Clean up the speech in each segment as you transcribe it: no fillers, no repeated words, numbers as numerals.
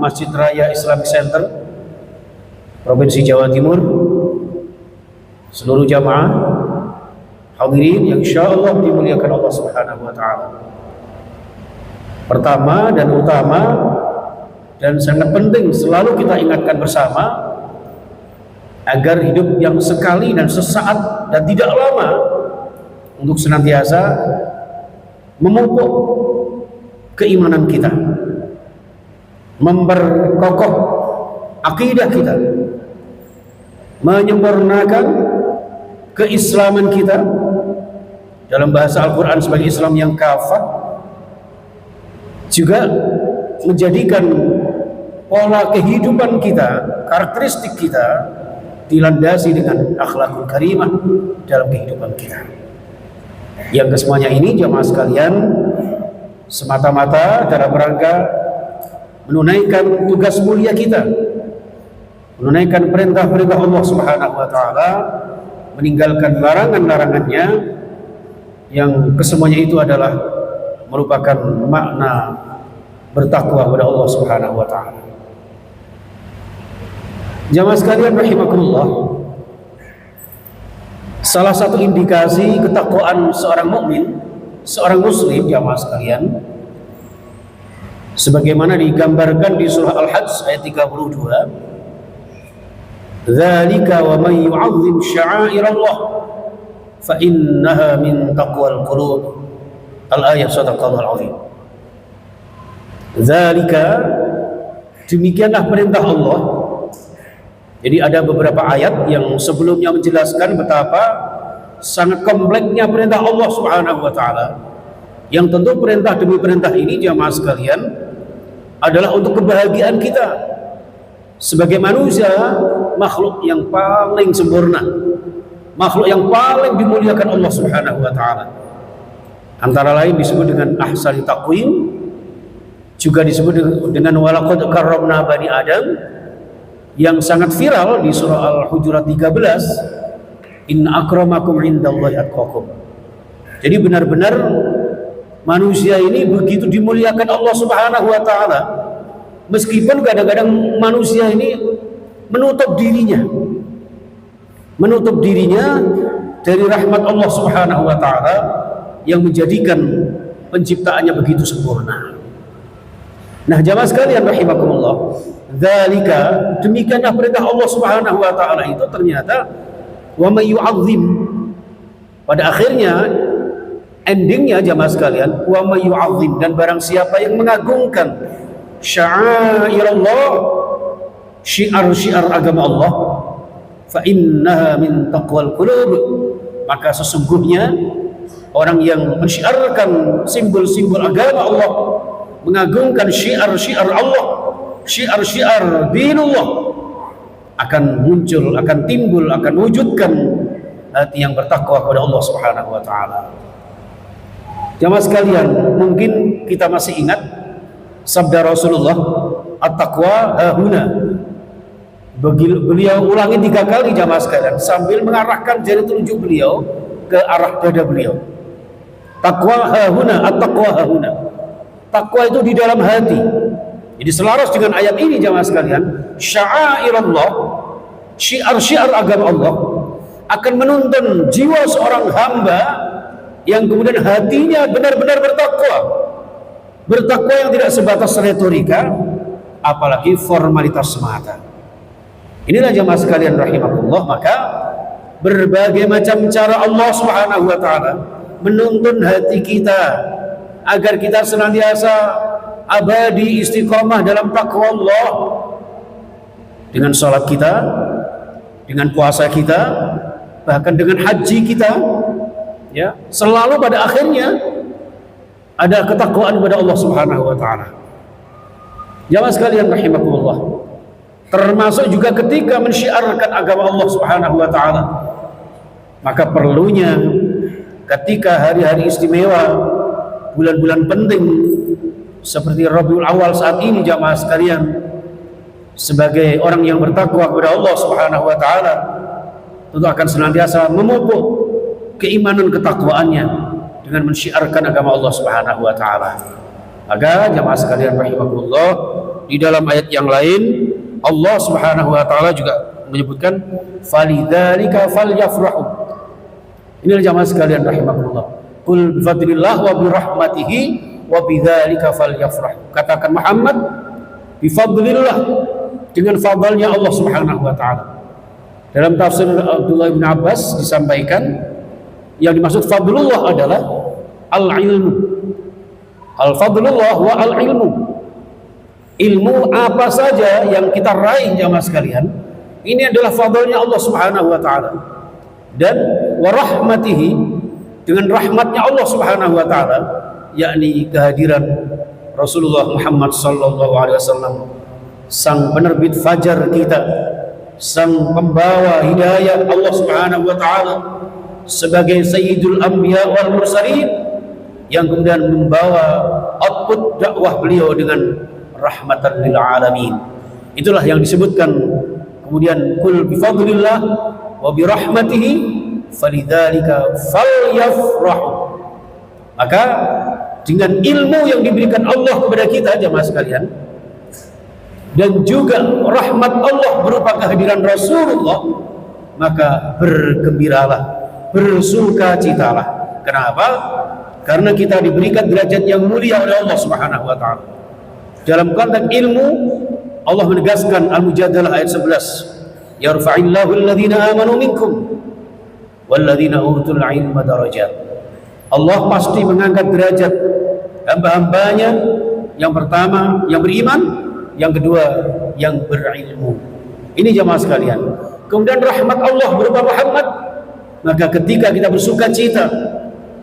Masjid Raya Islamic Center Provinsi Jawa Timur, seluruh jamaah hadirin yang insyaallah dimuliakan Allah Subhanahu wa taala. Pertama dan utama dan sangat penting selalu kita ingatkan bersama agar hidup yang sekali dan sesaat dan tidak lama untuk senantiasa memupuk keimanan kita, memperkokoh akidah kita, menyempurnakan keislaman kita dalam bahasa Al-Quran sebagai Islam yang kafah, juga menjadikan pola kehidupan kita, karakteristik kita dilandasi dengan akhlakul karimah dalam kehidupan kita. Yang kesemuanya ini jamaah sekalian semata-mata dalam rangka menunaikan tugas mulia kita, menunaikan perintah-perintah Allah Subhanahu wa taala, meninggalkan larangan-larangannya, yang kesemuanya itu adalah merupakan makna bertakwa kepada Allah Subhanahu wa taala. Jamaah sekalian rahimakumullah, salah satu indikasi ketakwaan seorang mukmin, seorang muslim, jamaah sekalian, sebagaimana digambarkan di surah Al-Hajj ayat 32, dzalika wa man yu'azzim sya'airallah fa innaha min taqwal qulub. Al-ayat sadaqallahul azim. Dzalika, demikianlah perintah Allah. Jadi ada beberapa ayat yang sebelumnya menjelaskan betapa sangat kompleksnya perintah Allah Subhanahu wa taala. Yang tentu perintah demi perintah ini jamaah sekalian adalah untuk kebahagiaan kita sebagai manusia, makhluk yang paling sempurna, makhluk yang paling dimuliakan Allah Subhanahu wa taala. Antara lain disebut dengan ahsani taqwim, juga disebut dengan walaqad karramna bani Adam, yang sangat viral di surah Al-Hujurat 13, inna akramakum indallahi atqakum. Jadi benar-benar manusia ini begitu dimuliakan Allah Subhanahu wa taala Meskipun kadang-kadang manusia ini menutup dirinya dari rahmat Allah Subhanahu wa taala yang menjadikan penciptaannya begitu sempurna. Nah, jamaah sekalian rahimakumullah, dzalika, demikianlah perintah Allah Subhanahu wa taala itu ternyata wa may yu'azzim, pada akhirnya endingnya jamaah sekalian, wa may yu'azzim, dan barang siapa yang mengagungkan sya'airallah, syiar-syiar agama Allah, fa innaha min taqwal qulub, maka sesungguhnya orang yang mensyiarkan simbol-simbol agama Allah, mengagungkan syiar-syiar Allah, syiar-syiar dinullah, akan muncul, akan timbul, akan wujudkan hati yang bertakwa kepada Allah Subhanahu wa taala. Jamaah sekalian, mungkin kita masih ingat sabda Rasulullah, at-taqwa hahuna. Beliau ulangi 3 kali jamaah sekalian sambil mengarahkan jari telunjuk beliau ke arah dada beliau. Taqwa hahuna, at-taqwa hahuna. Takwa itu di dalam hati. Jadi selaras dengan ayat ini jamaah sekalian, sya'airallah, syiar-syiar agama Allah akan menuntun jiwa seorang hamba yang kemudian hatinya benar-benar bertakwa. Bertakwa yang tidak sebatas retorika, apalagi formalitas semata. Inilah jamaah sekalian rahimakumullah, maka berbagai macam cara Allah Subhanahu wa taala menuntun hati kita agar kita senantiasa abadi istiqamah dalam takwa Allah, dengan salat kita, dengan puasa kita, bahkan dengan haji kita, ya, selalu pada akhirnya ada ketakwaan kepada Allah Subhanahu wa taala. Jamaah sekalian rahimakumullah, termasuk juga ketika mensyiarkan agama Allah Subhanahu wa taala, maka perlunya ketika hari-hari istimewa, bulan-bulan penting seperti Rabiul Awal saat ini jamaah sekalian, sebagai orang yang bertakwa kepada Allah Subhanahu wa taala tentu akan senantiasa memupuk keimanan ketakwaannya dengan mensyiarkan agama Allah Subhanahu wa taala. Maka jamaah sekalian rahimakumullah, di dalam ayat yang lain Allah Subhanahu wa taala juga menyebutkan falidzalika falyafrahu. Inilah jamaah sekalian rahimakumullah, qul bifadlillah wa birahmatihi wa bidzalika falyafrah. Katakan Muhammad, bifadlillah, dengan fadlnya Allah Subhanahu wa taala. Dalam tafsir Abdullah bin Abbas disampaikan yang dimaksud fadlullah adalah al-ilmu. Al-fadlullah wa al-ilmu. Ilmu apa saja yang kita raih jamaah sekalian, ini adalah fadlnya Allah Subhanahu wa taala. Dan wa rahmatihi, dengan rahmatnya Allah Subhanahu wa taala, yakni kehadiran Rasulullah Muhammad sallallahu alaihi wasallam, sang penerbit fajar kita, sang pembawa hidayah Allah Subhanahu wa taala, sebagai sayyidul anbiya wal mursalin, yang kemudian membawa output dakwah beliau dengan rahmatan lil alamin. Itulah yang disebutkan kemudian kul bifadlillah wa birahmatihi falidzalika falyafrahu. Maka dengan ilmu yang diberikan Allah kepada kita jamaah sekalian, dan juga rahmat Allah berupa kehadiran Rasulullah, maka bergembiralah, bersukacitalah. Kenapa? Karena kita diberikan derajat yang mulia oleh Allah Subhanahu wa taala. Dalam konteks ilmu, Allah menegaskan Al-Mujadalah ayat 11, yarfa'illahu alladhina amanu minkum walladhina utul ilma darajat. Allah pasti mengangkat derajat hamba-hambanya, yang pertama yang beriman, yang kedua yang berilmu. Ini jamaah sekalian. Kemudian rahmat Allah berupa Muhammad, maka ketika kita bersuka cita,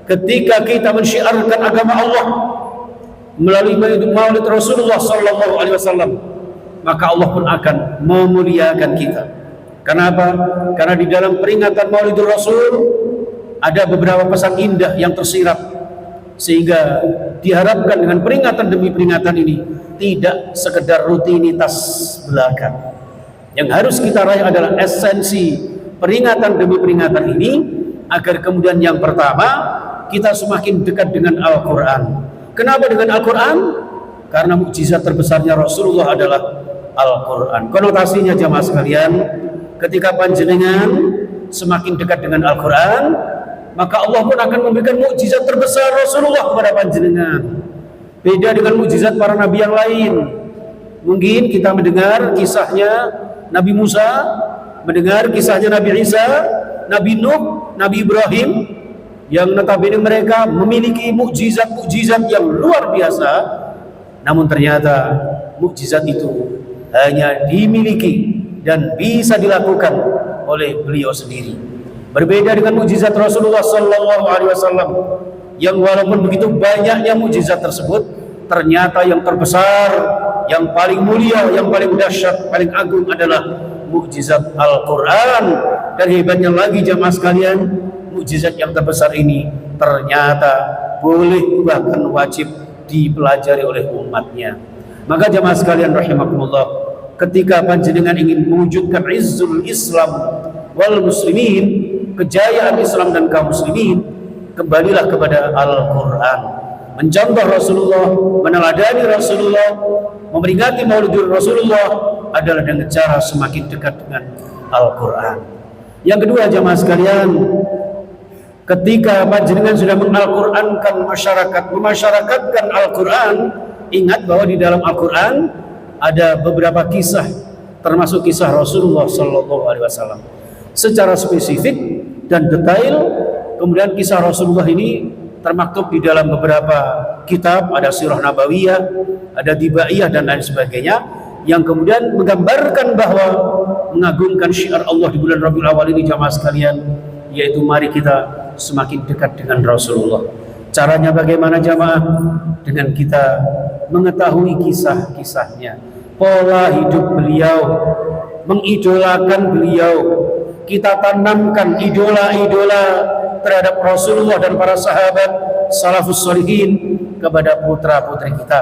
ketika kita mensyiarkan agama Allah melalui maulid Rasulullah sallallahu alaihi wasallam, maka Allah pun akan memuliakan kita. Kenapa? Karena di dalam peringatan Maulidur Rasul ada beberapa pesan indah yang tersirat, sehingga diharapkan dengan peringatan demi peringatan ini tidak sekedar rutinitas belaka. Yang harus kita raih adalah esensi peringatan demi peringatan ini, agar kemudian yang pertama kita semakin dekat dengan Al-Quran. Kenapa dengan Al-Quran? karena mukjizat terbesarnya Rasulullah adalah Al-Quran. Konotasinya jamaah sekalian, ketika panjenengan semakin dekat dengan Al-Quran, maka Allah pun akan memberikan mukjizat terbesar Rasulullah kepada panjenengan. Beda dengan mukjizat para nabi yang lain. Mungkin kita mendengar kisahnya Nabi Musa, mendengar kisahnya Nabi Isa, Nabi Nuh, Nabi Ibrahim, yang notabene mereka memiliki mukjizat-mukjizat yang luar biasa. Namun ternyata mukjizat itu hanya dimiliki dan bisa dilakukan oleh beliau sendiri. Berbeda dengan mukjizat Rasulullah sallallahu alaihi wasallam yang walaupun begitu banyaknya mukjizat tersebut, ternyata yang terbesar, yang paling mulia, yang paling dahsyat, paling agung adalah mukjizat Al-Quran. Dan hebatnya lagi jamaah sekalian, mukjizat yang terbesar ini ternyata boleh bahkan wajib dipelajari oleh umatnya. Maka jamaah sekalian rahimakumullah, ketika panjenengan ingin mewujudkan izzul Islam wal muslimin, kejayaan Islam dan kaum muslimin, kembalilah kepada Al-Quran. Mencontoh Rasulullah, meneladani Rasulullah, memperingati Mauludur Rasulullah adalah dengan cara semakin dekat dengan Al-Quran. Yang kedua jamaah sekalian, ketika panjenengan sudah mengal-Qurankan masyarakat, memasyarakatkan Al-Quran, ingat bahwa di dalam Al-Quran ada beberapa kisah, termasuk kisah Rasulullah Sallallahu Alaihi Wasallam, secara spesifik dan detail. Kemudian kisah Rasulullah ini termaktub di dalam beberapa kitab, ada Sirah Nabawiyah, ada Dibaiyah dan lain sebagainya, yang kemudian menggambarkan bahwa mengagungkan syiar Allah di bulan Rabiul Awal ini jamaah sekalian, yaitu mari kita semakin dekat dengan Rasulullah. Caranya bagaimana jamaah? Dengan kita mengetahui kisah-kisahnya, pola hidup beliau, mengidolakan beliau, kita tanamkan idola-idola terhadap Rasulullah dan para sahabat salafus sholihin kepada putra-putri kita,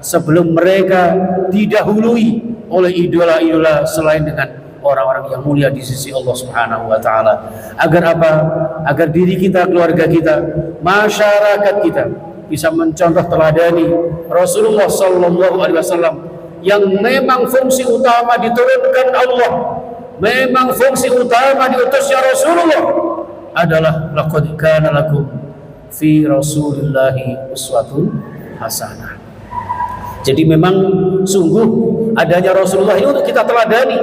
sebelum mereka didahului oleh idola-idola selain dengan orang-orang yang mulia di sisi Allah Subhanahu wa taala. Agar apa? Agar diri kita, keluarga kita, masyarakat kita bisa mencontoh teladani Rasulullah sallallahu alaihi wasallam yang memang fungsi utama diturunkan Allah, memang fungsi utama diutusnya Rasulullah adalah laqad kana lakum fi Rasulillahi uswatun hasanah. Jadi memang sungguh adanya Rasulullah ini untuk kita teladani.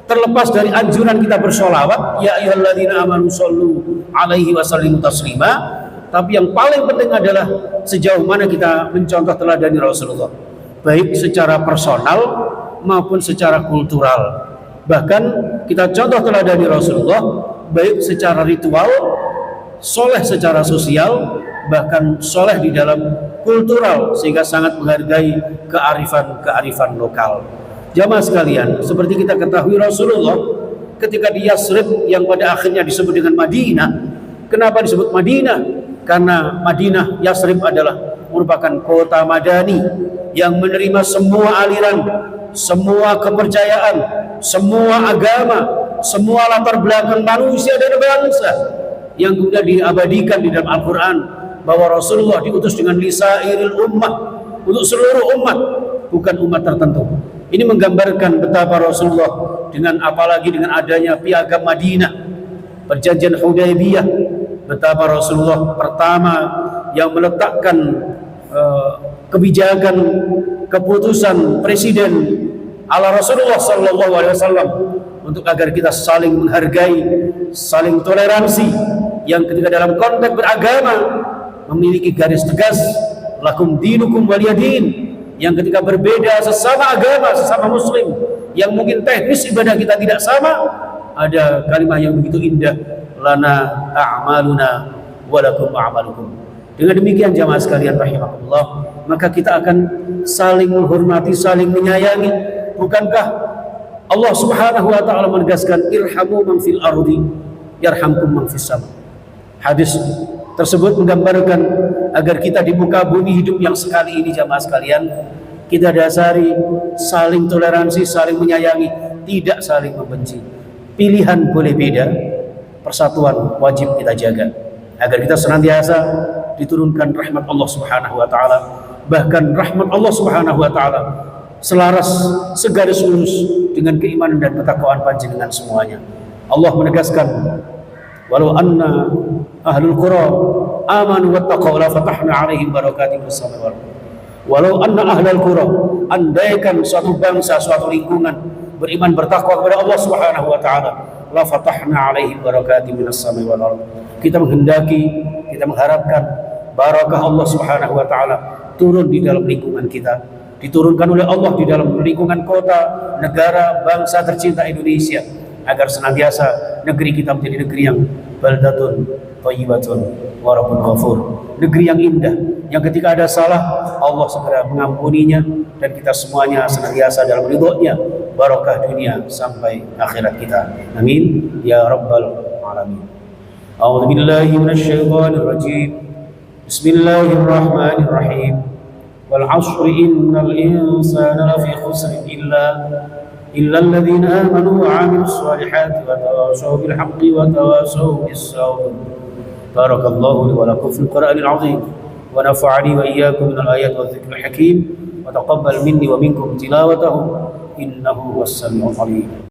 Terlepas dari anjuran kita bersolawat, ya ayyuhalladzina amanu shollu alaihi wa sallimu taslima, tapi yang paling penting adalah sejauh mana kita mencontoh teladani Rasulullah, baik secara personal maupun secara kultural. Bahkan kita contoh teladani Rasulullah baik secara ritual, soleh secara sosial, bahkan soleh di dalam kultural, sehingga sangat menghargai kearifan lokal. Jamaah sekalian, seperti kita ketahui Rasulullah ketika di Yasrib yang pada akhirnya disebut dengan Madinah. Kenapa disebut Madinah? Karena Madinah, Yasrib adalah merupakan kota madani yang menerima semua aliran, semua kepercayaan, semua agama, semua latar belakang manusia dan bangsa, yang kemudian diabadikan di dalam Al-Quran bahwa Rasulullah diutus dengan lisairil ummah, untuk seluruh umat, bukan umat tertentu. Ini menggambarkan betapa Rasulullah, dengan apalagi dengan adanya piagam Madinah, perjanjian Hudaybiyah, betapa Rasulullah pertama yang meletakkan kebijakan, keputusan presiden ala Rasulullah sallallahu alaihi wasallam untuk agar kita saling menghargai, saling toleransi, yang ketika dalam konteks beragama memiliki garis tegas, lakum dinukum waliyadin, yang ketika berbeda sesama agama, sesama muslim, yang mungkin teknis ibadah kita tidak sama, ada kalimat yang begitu indah, lana a'maluna walakum a'malukum. Dengan demikian jamaah sekalian rahimakumullah, maka kita akan saling menghormati, saling menyayangi. Bukankah Allah Subhanahu wa taala menegaskan irhamu man fil ardi yarhamkum man fis sama. Hadis tersebut menggambarkan agar kita di muka bumi hidup yang sekali ini jamaah sekalian, kita dasari saling toleransi, saling menyayangi, tidak saling membenci. Pilihan boleh beda, persatuan wajib kita jaga agar kita senantiasa diturunkan rahmat Allah Subhanahu wa taala, bahkan rahmat Allah Subhanahu wa taala selaras segaris lurus dengan keimanan dan ketakwaan panjenengan semuanya. Allah menegaskan, walau anna ahlul qura amanu wattaqaw la fatahna 'alaihim barakatin minas samai wal ardh. Walau anna ahlul qura, andaikan suatu bangsa, suatu lingkungan beriman bertakwa kepada Allah Subhanahu wa taala, la fatahna 'alaihim barakatin minas samai wal ardh. Kita menghendaki, kita mengharapkan barakah Allah Subhanahu wa taala turun di dalam lingkungan kita, diturunkan oleh Allah di dalam lingkungan kota, negara, bangsa tercinta Indonesia, agar senantiasa negeri kita menjadi negeri yang baldatun thayyibatun wa rabbun ghafur, negeri yang indah, yang ketika ada salah Allah segera mengampuninya, dan kita semuanya senantiasa dalam ridhonya, barakah dunia sampai akhirat kita. Amin ya rabbal alamin. A'udzu billahi minasy syaithanir rajim. Bismillahirrahmanirrahim. Wal 'ashri innal insana lafi khusr إلا الذين آمنوا وعملوا الصالحات وتواصوا بالحق وتواصوا بالصبر. بارك الله لي ولكم في القرآن العظيم ونفعني وإياكم من الآيات والذكر الحكيم وتقبل مني ومنكم تلاوته إنه هو السميع العليم.